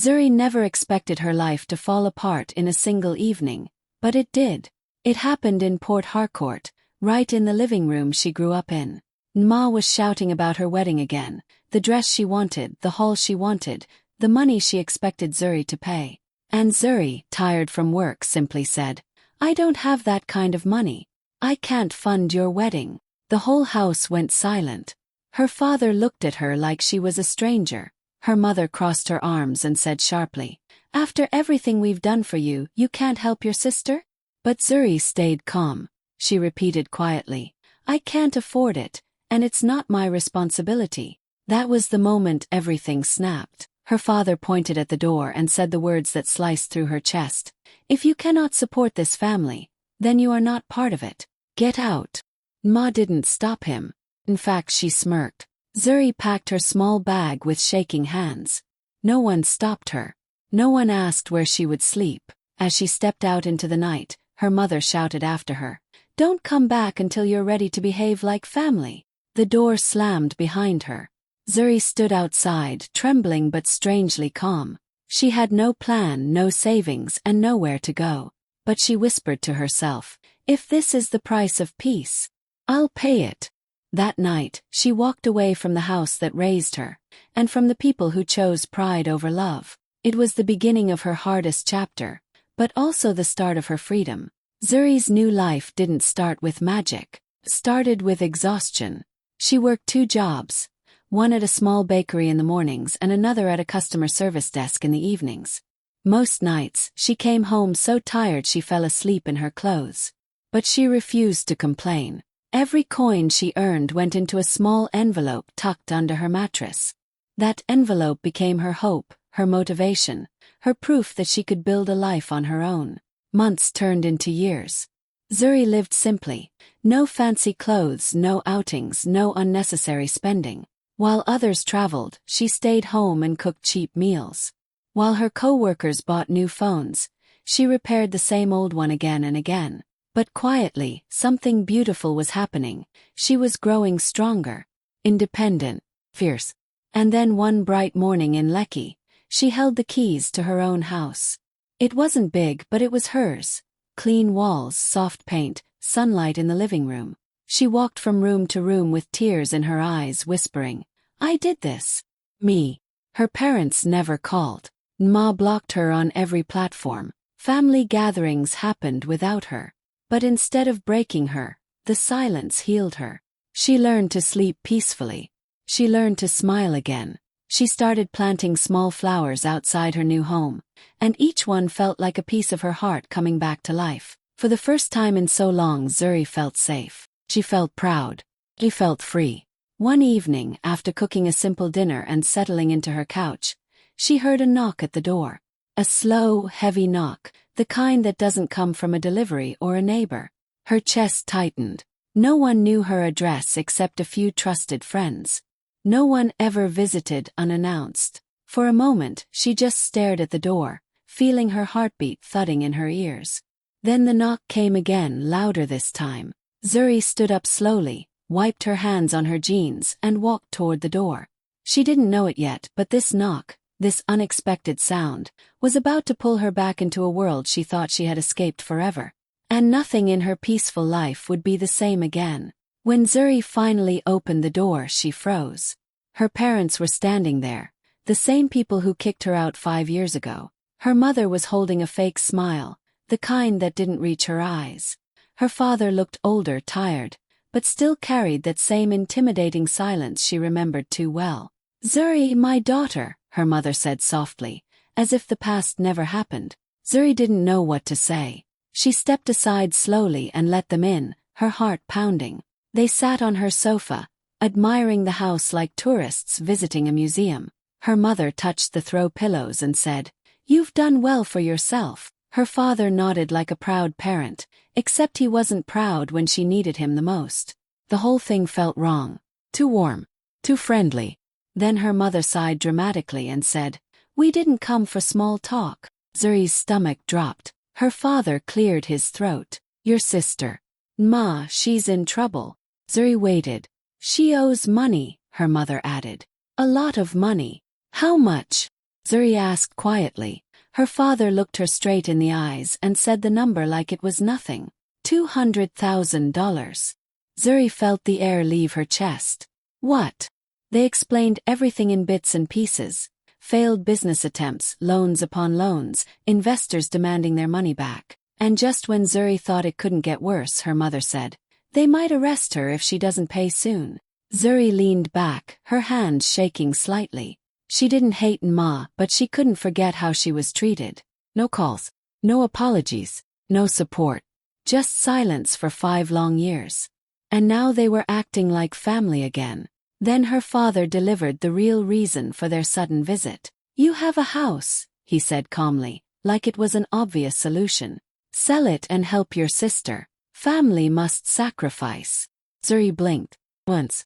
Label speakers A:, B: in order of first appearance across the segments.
A: Zuri never expected her life to fall apart in a single evening, but it did. It happened in Port Harcourt, right in the living room she grew up in. Ma was shouting about her wedding again, the dress she wanted, the hall she wanted, the money she expected Zuri to pay. And Zuri, tired from work, simply said, "I don't have that kind of money. I can't fund your wedding." The whole house went silent. Her father looked at her like she was a stranger. Her mother crossed her arms and said sharply, "After everything we've done for you, you can't help your sister?" But Zuri stayed calm. She repeated quietly, "I can't afford it, and it's not my responsibility." That was the moment everything snapped. Her father pointed at the door and said the words that sliced through her chest. "If you cannot support this family, then you are not part of it. Get out." Ma didn't stop him. In fact, she smirked. Zuri packed her small bag with shaking hands. No one stopped her. No one asked where she would sleep. As she stepped out into the night, her mother shouted after her, "Don't come back until you're ready to behave like family." The door slammed behind her. Zuri stood outside, trembling but strangely calm. She had no plan, no savings, and nowhere to go. But she whispered to herself, "If this is the price of peace, I'll pay it." That night, she walked away from the house that raised her, and from the people who chose pride over love. It was the beginning of her hardest chapter, but also the start of her freedom. Zuri's new life didn't start with magic. It started with exhaustion. She worked 2 jobs, one at a small bakery in the mornings and another at a customer service desk in the evenings. Most nights, she came home so tired she fell asleep in her clothes. But she refused to complain. Every coin she earned went into a small envelope tucked under her mattress. That envelope became her hope, her motivation, her proof that she could build a life on her own. Months turned into years. Zuri lived simply. No fancy clothes, no outings, no unnecessary spending. While others traveled, she stayed home and cooked cheap meals. While her co-workers bought new phones, she repaired the same old one again and again. But quietly, something beautiful was happening. She was growing stronger, independent, fierce. And then one bright morning in Lekki, she held the keys to her own house. It wasn't big, but it was hers. Clean walls, soft paint, sunlight in the living room. She walked from room to room with tears in her eyes, whispering, "I did this. Me." Her parents never called. Ma blocked her on every platform. Family gatherings happened without her. But instead of breaking her, the silence healed her. She learned to sleep peacefully. She learned to smile again. She started planting small flowers outside her new home, and each one felt like a piece of her heart coming back to life. For the first time in so long, Zuri felt safe. She felt proud. She felt free. One evening, after cooking a simple dinner and settling into her couch, she heard a knock at the door. A slow, heavy knock, the kind that doesn't come from a delivery or a neighbor. Her chest tightened. No one knew her address except a few trusted friends. No one ever visited unannounced. For a moment, she just stared at the door, feeling her heartbeat thudding in her ears. Then the knock came again, louder this time. Zuri stood up slowly, wiped her hands on her jeans, and walked toward the door. She didn't know it yet, but this knock, this unexpected sound, was about to pull her back into a world she thought she had escaped forever. And nothing in her peaceful life would be the same again. When Zuri finally opened the door, she froze. Her parents were standing there, the same people who kicked her out 5 years ago. Her mother was holding a fake smile, the kind that didn't reach her eyes. Her father looked older, tired, but still carried that same intimidating silence she remembered too well. "Zuri, my daughter," her mother said softly, as if the past never happened. Zuri didn't know what to say. She stepped aside slowly and let them in, her heart pounding. They sat on her sofa, admiring the house like tourists visiting a museum. Her mother touched the throw pillows and said, "You've done well for yourself." Her father nodded like a proud parent, except he wasn't proud when she needed him the most. The whole thing felt wrong. Too warm. Too friendly. Then her mother sighed dramatically and said, "We didn't come for small talk." Zuri's stomach dropped. Her father cleared his throat. "Your sister. Ma, she's in trouble." Zuri waited. "She owes money," her mother added. "A lot of money." "How much?" Zuri asked quietly. Her father looked her straight in the eyes and said the number like it was nothing. $200,000. Zuri felt the air leave her chest. What? They explained everything in bits and pieces. Failed business attempts, loans upon loans, investors demanding their money back. And just when Zuri thought it couldn't get worse, her mother said, "They might arrest her if she doesn't pay soon." Zuri leaned back, her hands shaking slightly. She didn't hate Ma, but she couldn't forget how she was treated. No calls, no apologies, no support. Just silence for 5 long years. And now they were acting like family again. Then her father delivered the real reason for their sudden visit. "You have a house," he said calmly, like it was an obvious solution. "Sell it and help your sister. Family must sacrifice." Zuri blinked. Once.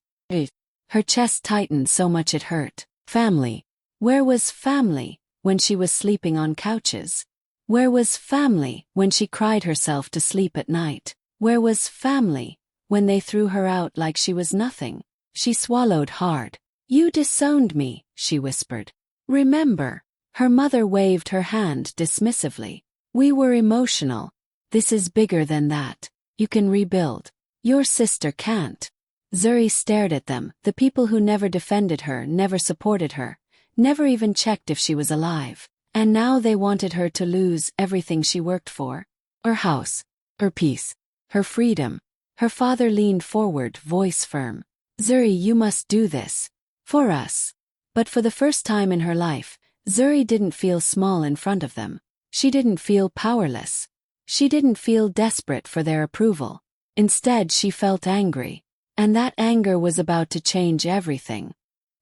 A: Her chest tightened so much it hurt. Family. Where was family when she was sleeping on couches? Where was family when she cried herself to sleep at night? Where was family when they threw her out like she was nothing? She swallowed hard. "You disowned me," she whispered. "Remember?" Her mother waved her hand dismissively. "We were emotional. This is bigger than that. You can rebuild. Your sister can't." Zuri stared at them, the people who never defended her, never supported her, never even checked if she was alive. And now they wanted her to lose everything she worked for. Her house, her peace, her freedom. Her father leaned forward, voice firm. "Zuri, you must do this. For us." But for the first time in her life, Zuri didn't feel small in front of them. She didn't feel powerless. She didn't feel desperate for their approval. Instead, she felt angry. And that anger was about to change everything.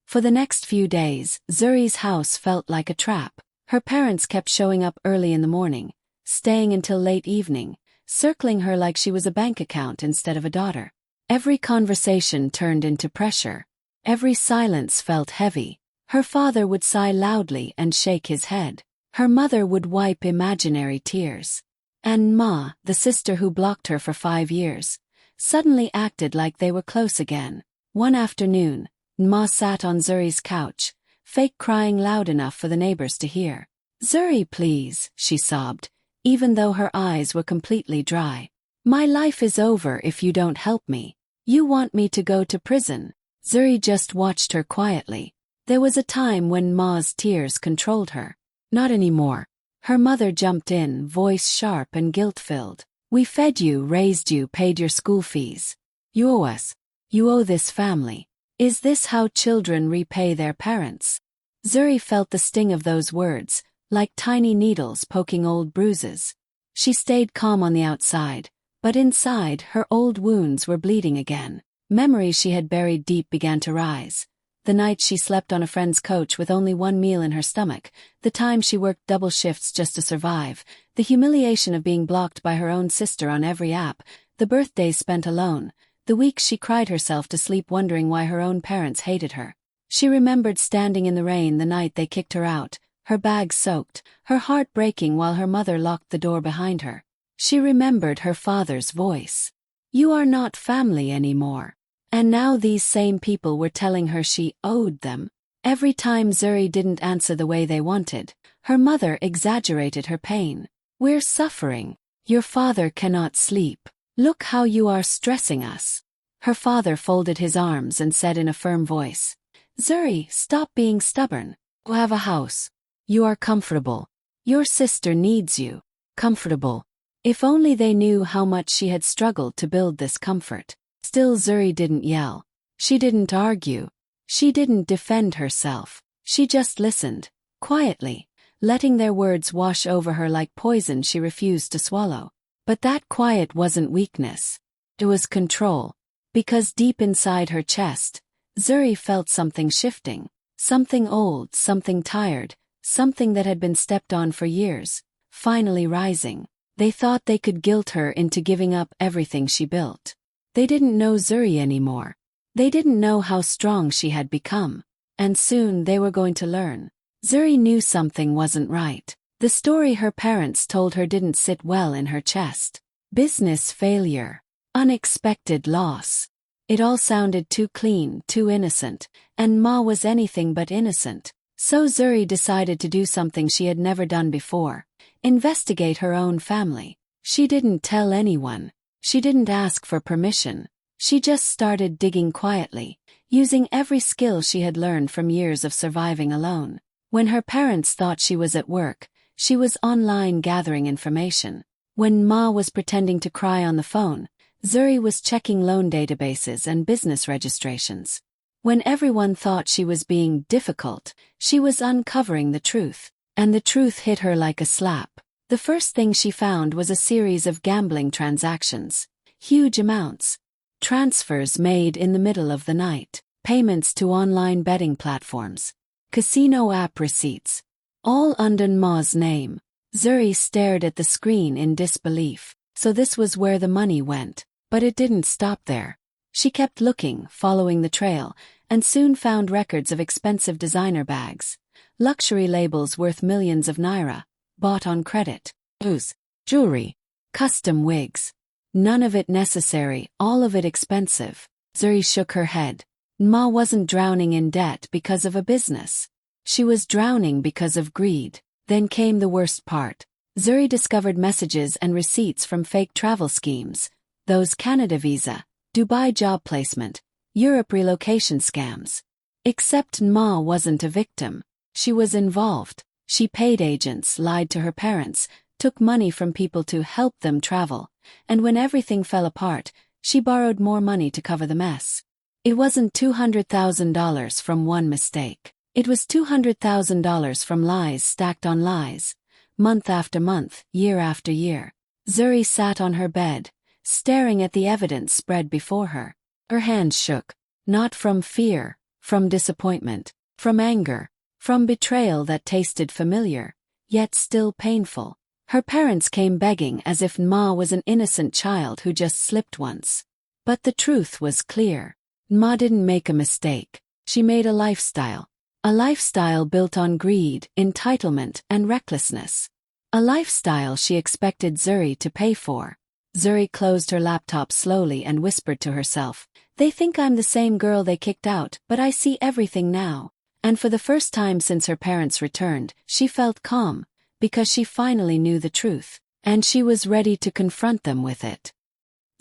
A: For the next few days, Zuri's house felt like a trap. Her parents kept showing up early in the morning, staying until late evening, circling her like she was a bank account instead of a daughter. Every conversation turned into pressure. Every silence felt heavy. Her father would sigh loudly and shake his head. Her mother would wipe imaginary tears. And Ma, the sister who blocked her for 5 years, suddenly acted like they were close again. One afternoon, Ma sat on Zuri's couch, fake crying loud enough for the neighbors to hear. "Zuri, please," she sobbed, even though her eyes were completely dry. "My life is over if you don't help me. You want me to go to prison." Zuri just watched her quietly. There was a time when Ma's tears controlled her. Not anymore. Her mother jumped in, voice sharp and guilt-filled. "We fed you, raised you, paid your school fees. You owe us. You owe this family. Is this how children repay their parents?" Zuri felt the sting of those words, like tiny needles poking old bruises. She stayed calm on the outside, but inside her old wounds were bleeding again. Memories she had buried deep began to rise. The night she slept on a friend's couch with only one meal in her stomach, the time she worked double shifts just to survive, the humiliation of being blocked by her own sister on every app, the birthdays spent alone, the weeks she cried herself to sleep wondering why her own parents hated her. She remembered standing in the rain the night they kicked her out, her bag soaked, her heart breaking while her mother locked the door behind her. She remembered her father's voice. "You are not family anymore." And now these same people were telling her she owed them. Every time Zuri didn't answer the way they wanted, her mother exaggerated her pain. "We're suffering. Your father cannot sleep. Look how you are stressing us." Her father folded his arms and said in a firm voice, "Zuri, stop being stubborn. You have a house. You are comfortable. Your sister needs you. Comfortable." If only they knew how much she had struggled to build this comfort. Still, Zuri didn't yell. She didn't argue. She didn't defend herself. She just listened, quietly, letting their words wash over her like poison she refused to swallow. But that quiet wasn't weakness. It was control. Because deep inside her chest, Zuri felt something shifting. Something old, something tired, something that had been stepped on for years, finally rising. They thought they could guilt her into giving up everything she built. They didn't know Zuri anymore. They didn't know how strong she had become. And soon they were going to learn. Zuri knew something wasn't right. The story her parents told her didn't sit well in her chest. Business failure. Unexpected loss. It all sounded too clean, too innocent, and Ma was anything but innocent. So Zuri decided to do something she had never done before: investigate her own family. She didn't tell anyone. She didn't ask for permission. She just started digging quietly, using every skill she had learned from years of surviving alone. When her parents thought she was at work, she was online gathering information. When Ma was pretending to cry on the phone, Zuri was checking loan databases and business registrations. When everyone thought she was being difficult, she was uncovering the truth. And the truth hit her like a slap. The first thing she found was a series of gambling transactions. Huge amounts. Transfers made in the middle of the night. Payments to online betting platforms. Casino app receipts. All under Ma's name. Zuri stared at the screen in disbelief. So this was where the money went. But it didn't stop there. She kept looking, following the trail, and soon found records of expensive designer bags. Luxury labels worth millions of naira, bought on credit. Booze, jewelry, custom wigs. None of it necessary, all of it expensive. Zuri shook her head. Ma wasn't drowning in debt because of a business. She was drowning because of greed. Then came the worst part. Zuri discovered messages and receipts from fake travel schemes. Those Canada visa, Dubai job placement, Europe relocation scams. Except Ma wasn't a victim. She was involved. She paid agents, lied to her parents, took money from people to help them travel, and when everything fell apart, she borrowed more money to cover the mess. It wasn't $200,000 from one mistake. It was $200,000 from lies stacked on lies, month after month, year after year. Zuri sat on her bed, staring at the evidence spread before her. Her hands shook, not from fear, from disappointment, from anger, from betrayal that tasted familiar, yet still painful. Her parents came begging as if Ma was an innocent child who just slipped once. But the truth was clear. Ma didn't make a mistake. She made a lifestyle. A lifestyle built on greed, entitlement, and recklessness. A lifestyle she expected Zuri to pay for. Zuri closed her laptop slowly and whispered to herself, "They think I'm the same girl they kicked out, but I see everything now." And for the first time since her parents returned, she felt calm, because she finally knew the truth, and she was ready to confront them with it.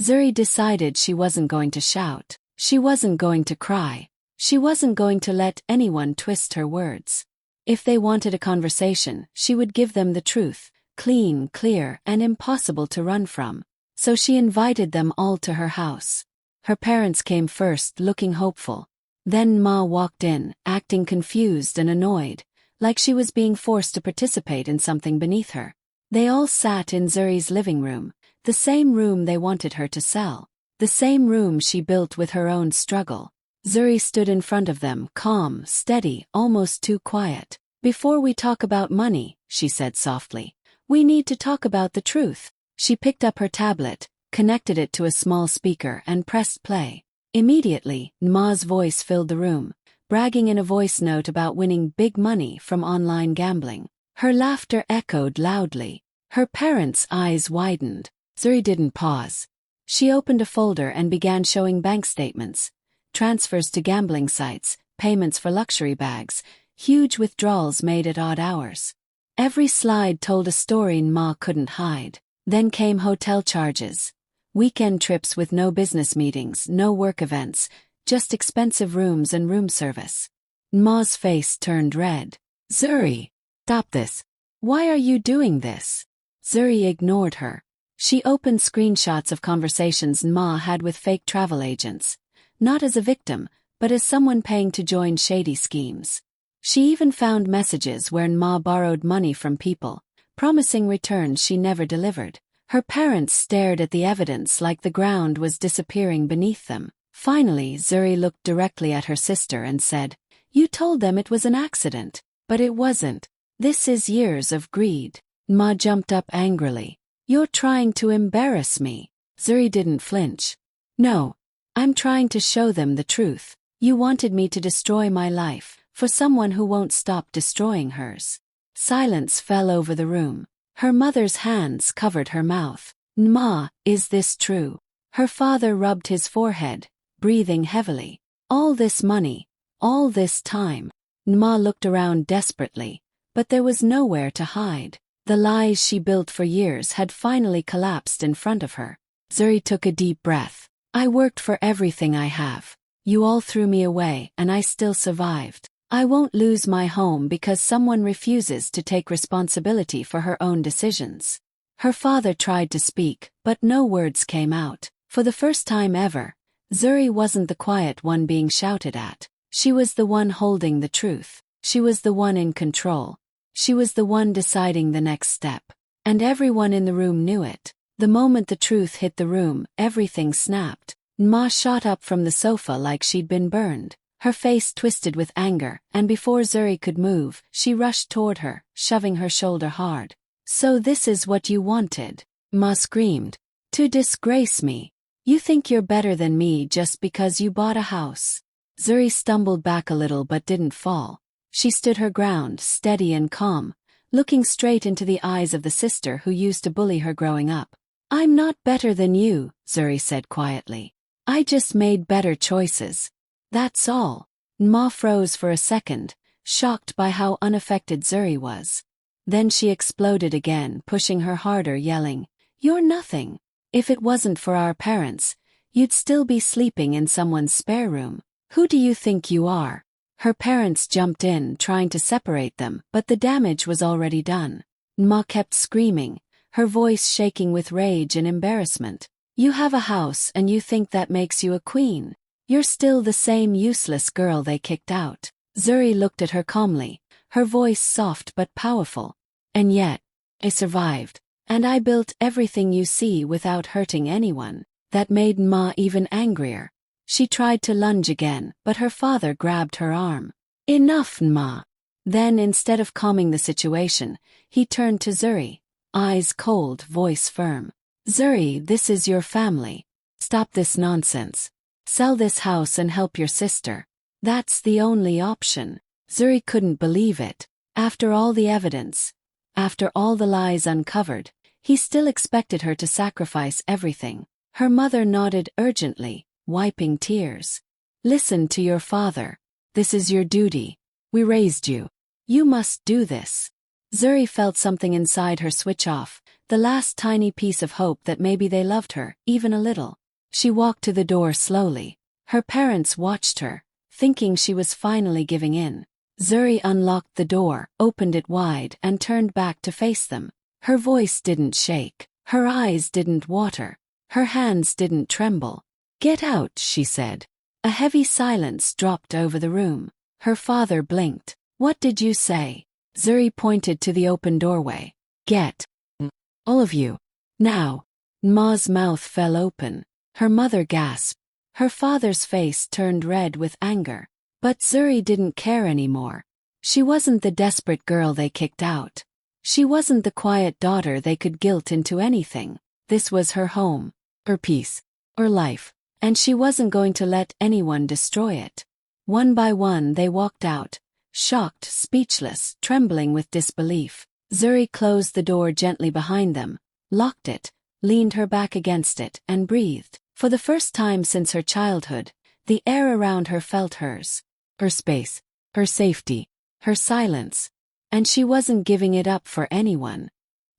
A: Zuri decided she wasn't going to shout. She wasn't going to cry. She wasn't going to let anyone twist her words. If they wanted a conversation, she would give them the truth, clean, clear, and impossible to run from. So she invited them all to her house. Her parents came first, looking hopeful. Then Ma walked in, acting confused and annoyed, like she was being forced to participate in something beneath her. They all sat in Zuri's living room, the same room they wanted her to sell, the same room she built with her own struggle. Zuri stood in front of them, calm, steady, almost too quiet. "Before we talk about money," she said softly, "we need to talk about the truth." She picked up her tablet, connected it to a small speaker, and pressed play. Immediately, Ma's voice filled the room, bragging in a voice note about winning big money from online gambling. Her laughter echoed loudly. Her parents' eyes widened. Zuri didn't pause. She opened a folder and began showing bank statements, transfers to gambling sites, payments for luxury bags, huge withdrawals made at odd hours. Every slide told a story Ma couldn't hide. Then came hotel charges. Weekend trips with no business meetings, no work events, just expensive rooms and room service. Ma's face turned red. "Zuri, stop this. Why are you doing this?" Zuri ignored her. She opened screenshots of conversations Ma had with fake travel agents, not as a victim, but as someone paying to join shady schemes. She even found messages wherein Ma borrowed money from people, promising returns she never delivered. Her parents stared at the evidence like the ground was disappearing beneath them. Finally, Zuri looked directly at her sister and said, "You told them it was an accident, but it wasn't. This is years of greed." Ma jumped up angrily. "You're trying to embarrass me." Zuri didn't flinch. "No, I'm trying to show them the truth. You wanted me to destroy my life, for someone who won't stop destroying hers." Silence fell over the room. Her mother's hands covered her mouth. "Ma, is this true?" Her father rubbed his forehead, breathing heavily. "All this money, all this time, Ma looked around desperately, but there was nowhere to hide. The lies she built for years had finally collapsed in front of her. Zuri took a deep breath. I worked for everything I have. You all threw me away, and I still survived. I won't lose my home because someone refuses to take responsibility for her own decisions. Her father tried to speak, but no words came out. For the first time ever, Zuri wasn't the quiet one being shouted at. She was the one holding the truth. She was the one in control. She was the one deciding the next step. And everyone in the room knew it. The moment the truth hit the room, everything snapped. Ma shot up from the sofa like she'd been burned. Her face twisted with anger, and before Zuri could move, she rushed toward her, shoving her shoulder hard. So this is what you wanted? Ma screamed. To disgrace me. You think you're better than me just because you bought a house. Zuri stumbled back a little but didn't fall. She stood her ground, steady and calm, looking straight into the eyes of the sister who used to bully her growing up. I'm not better than you, Zuri said quietly. I just made better choices. That's all. Ma froze for a second, shocked by how unaffected Zuri was. Then she exploded again, pushing her harder, yelling, You're nothing. If it wasn't for our parents, you'd still be sleeping in someone's spare room. Who do you think you are? Her parents jumped in, trying to separate them, but the damage was already done. Ma kept screaming, her voice shaking with rage and embarrassment. You have a house and you think that makes you a queen. You're still the same useless girl they kicked out. Zuri looked at her calmly, her voice soft but powerful. And yet, I survived. And I built everything you see without hurting anyone. That made Ma even angrier. She tried to lunge again, but her father grabbed her arm. Enough, Ma. Then, instead of calming the situation, he turned to Zuri, eyes cold, voice firm. Zuri, this is your family. Stop this nonsense. Sell this house and help your sister. That's the only option. Zuri couldn't believe it. After all the evidence, after all the lies uncovered, he still expected her to sacrifice everything. Her mother nodded urgently, wiping tears. Listen to your father. This is your duty. We raised you. You must do this. Zuri felt something inside her switch off, the last tiny piece of hope that maybe they loved her, even a little. She walked to the door slowly. Her parents watched her, thinking she was finally giving in. Zuri unlocked the door, opened it wide, and turned back to face them. Her voice didn't shake. Her eyes didn't water. Her hands didn't tremble. Get out, she said. A heavy silence dropped over the room. Her father blinked. What did you say? Zuri pointed to the open doorway. Get. All of you. Now. Ma's mouth fell open. Her mother gasped. Her father's face turned red with anger. But Zuri didn't care anymore. She wasn't the desperate girl they kicked out. She wasn't the quiet daughter they could guilt into anything. This was her home, her peace, her life, and she wasn't going to let anyone destroy it. One by one they walked out, shocked, speechless, trembling with disbelief. Zuri closed the door gently behind them, locked it, leaned her back against it, and breathed. For the first time since her childhood, the air around her felt hers. Her space, her safety, her silence. And she wasn't giving it up for anyone.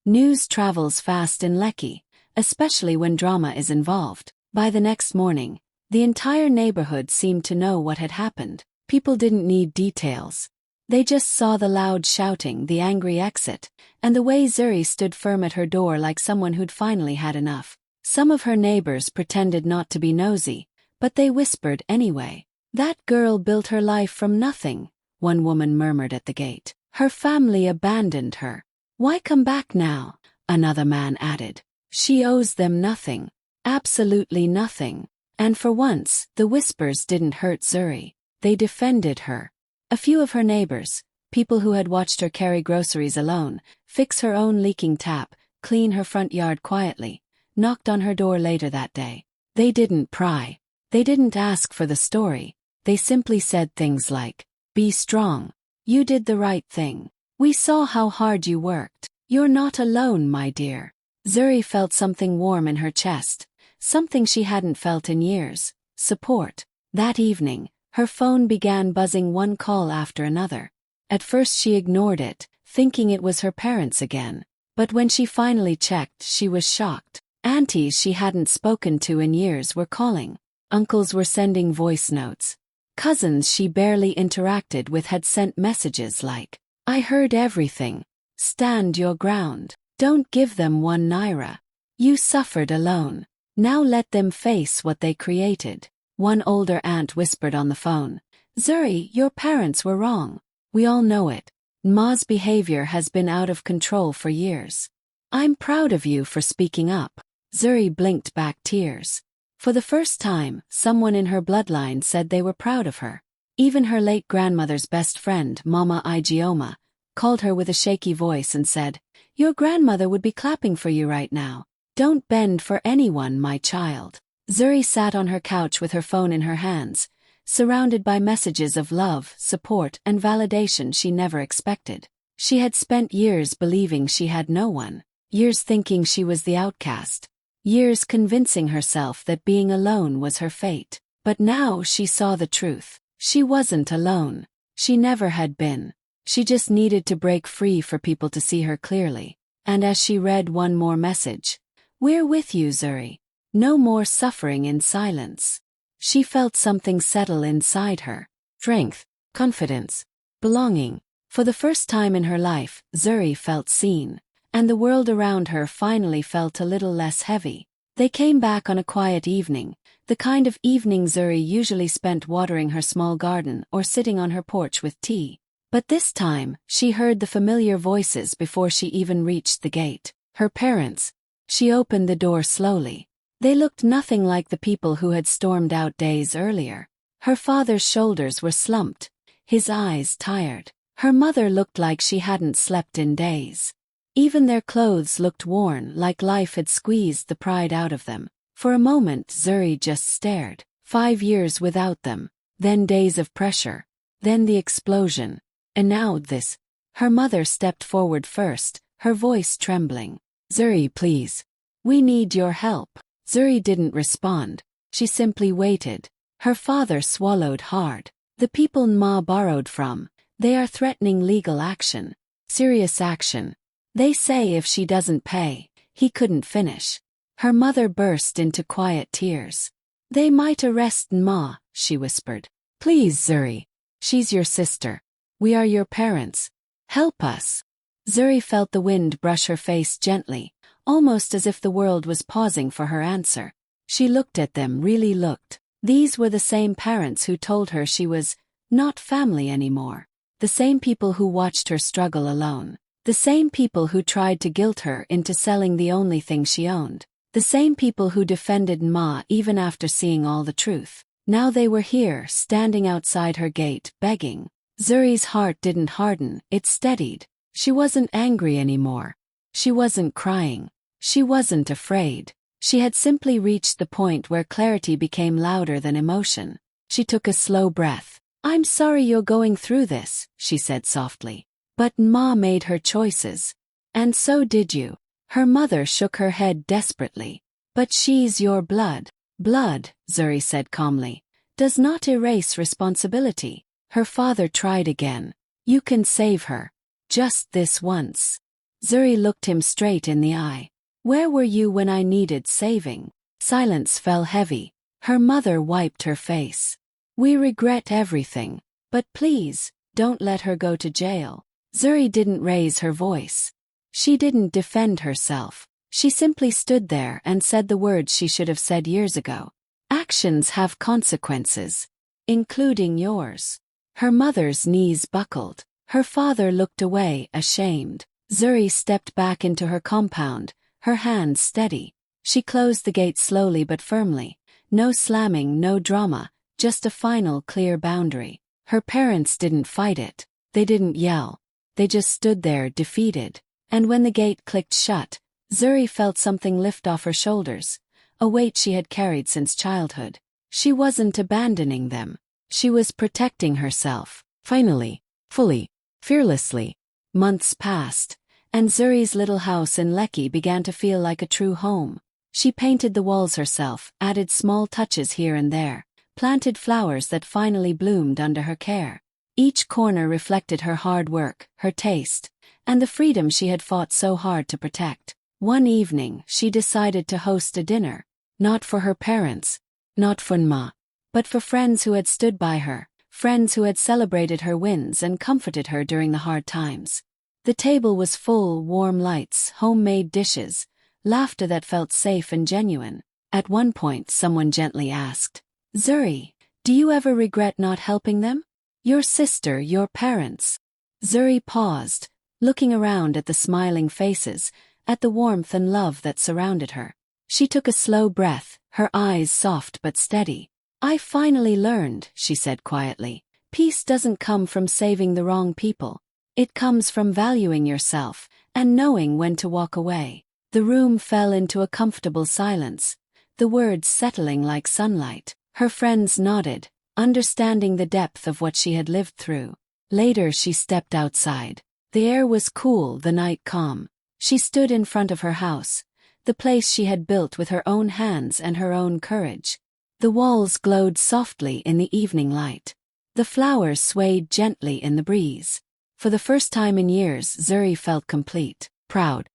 A: News travels fast in Lekki, especially when drama is involved. By the next morning, the entire neighborhood seemed to know what had happened. People didn't need details. They just saw the loud shouting, the angry exit, and the way Zuri stood firm at her door like someone who'd finally had enough. Some of her neighbors pretended not to be nosy, but they whispered anyway. That girl built her life from nothing, one woman murmured at the gate. Her family abandoned her. Why come back now? Another man added. She owes them nothing. Absolutely nothing. And for once, the whispers didn't hurt Zuri. They defended her. A few of her neighbors, people who had watched her carry groceries alone, fix her own leaking tap, clean her front yard quietly, knocked on her door later that day. They didn't pry. They didn't ask for the story. They simply said things like, "Be strong. You did the right thing. We saw how hard you worked. You're not alone, my dear." Zuri felt something warm in her chest, something she hadn't felt in years. Support. That evening, Her phone began buzzing one call after another. At first she ignored it, thinking it was her parents again. But when she finally checked, she was shocked. Aunties she hadn't spoken to in years were calling. Uncles were sending voice notes. Cousins she barely interacted with had sent messages like, "I heard everything. Stand your ground. Don't give them 1 naira. You suffered alone. Now let them face what they created." One older aunt whispered on the phone, "Zuri, your parents were wrong. We all know it. Ma's behavior has been out of control for years. I'm proud of you for speaking up." Zuri blinked back tears. For the first time, someone in her bloodline said they were proud of her. Even her late grandmother's best friend, Mama Igioma, called her with a shaky voice and said, "Your grandmother would be clapping for you right now. Don't bend for anyone, my child." Zuri sat on her couch with her phone in her hands, surrounded by messages of love, support, and validation she never expected. She had spent years believing she had no one, years thinking she was the outcast, years convincing herself that being alone was her fate. But now she saw the truth. She wasn't alone. She never had been. She just needed to break free for people to see her clearly. And as she read one more message, "We're with you, Zuri. No more suffering in silence." She felt something settle inside her. Strength, confidence, belonging. For the first time in her life, Zuri felt seen, and the world around her finally felt a little less heavy. They came back on a quiet evening, the kind of evening Zuri usually spent watering her small garden or sitting on her porch with tea. But this time, she heard the familiar voices before she even reached the gate. Her parents. She opened the door slowly. They looked nothing like the people who had stormed out days earlier. Her father's shoulders were slumped, his eyes tired. Her mother looked like she hadn't slept in days. Even their clothes looked worn, like life had squeezed the pride out of them. For a moment Zuri just stared. 5 years without them, then days of pressure, then the explosion, and now this. Her mother stepped forward first, her voice trembling. "Zuri, please. We need your help." Zuri didn't respond. She simply waited. Her father swallowed hard. "The people Ma borrowed from, they are threatening legal action. Serious action. They say if she doesn't pay." He couldn't finish. Her mother burst into quiet tears. "They might arrest Ma," she whispered. "Please, Zuri. She's your sister. We are your parents. Help us." Zuri felt the wind brush her face gently, almost as if the world was pausing for her answer. She looked at them, really looked. These were the same parents who told her she was not family anymore. The same people who watched her struggle alone. The same people who tried to guilt her into selling the only thing she owned. The same people who defended Ma even after seeing all the truth. Now they were here, standing outside her gate, begging. Zuri's heart didn't harden, it steadied. She wasn't angry anymore. She wasn't crying. She wasn't afraid. She had simply reached the point where clarity became louder than emotion. She took a slow breath. "I'm sorry you're going through this," she said softly. "But Ma made her choices. And so did you." Her mother shook her head desperately. "But she's your blood." "Blood," Zuri said calmly, "does not erase responsibility." Her father tried again. "You can save her. Just this once." Zuri looked him straight in the eye. "Where were you when I needed saving?" Silence fell heavy. Her mother wiped her face. "We regret everything. But please, don't let her go to jail." Zuri didn't raise her voice. She didn't defend herself. She simply stood there and said the words she should have said years ago. "Actions have consequences. Including yours." Her mother's knees buckled. Her father looked away, ashamed. Zuri stepped back into her compound, her hands steady. She closed the gate slowly but firmly. No slamming, no drama, just a final clear boundary. Her parents didn't fight it. They didn't yell. They just stood there, defeated. And when the gate clicked shut, Zuri felt something lift off her shoulders, a weight she had carried since childhood. She wasn't abandoning them. She was protecting herself. Finally, fully, fearlessly. Months passed, and Zuri's little house in Lekki began to feel like a true home. She painted the walls herself, added small touches here and there, planted flowers that finally bloomed under her care. Each corner reflected her hard work, her taste, and the freedom she had fought so hard to protect. One evening, she decided to host a dinner, not for her parents, not for Ma, but for friends who had stood by her, friends who had celebrated her wins and comforted her during the hard times. The table was full, warm lights, homemade dishes, laughter that felt safe and genuine. At one point, someone gently asked, "Zuri, do you ever regret not helping them? Your sister, your parents?" Zuri paused, looking around at the smiling faces, at the warmth and love that surrounded her. She took a slow breath, her eyes soft but steady. "I finally learned," she said quietly. "Peace doesn't come from saving the wrong people. It comes from valuing yourself and knowing when to walk away." The room fell into a comfortable silence, the words settling like sunlight. Her friends nodded, understanding the depth of what she had lived through. Later she stepped outside. The air was cool, the night calm. She stood in front of her house, the place she had built with her own hands and her own courage. The walls glowed softly in the evening light. The flowers swayed gently in the breeze. For the first time in years, Zuri felt complete, proud,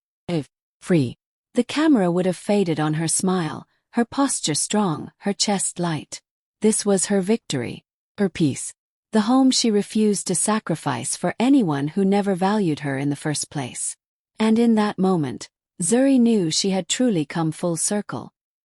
A: free. The camera would have faded on her smile, her posture strong, her chest light. This was her victory, her peace. The home she refused to sacrifice for anyone who never valued her in the first place. And in that moment, Zuri knew she had truly come full circle.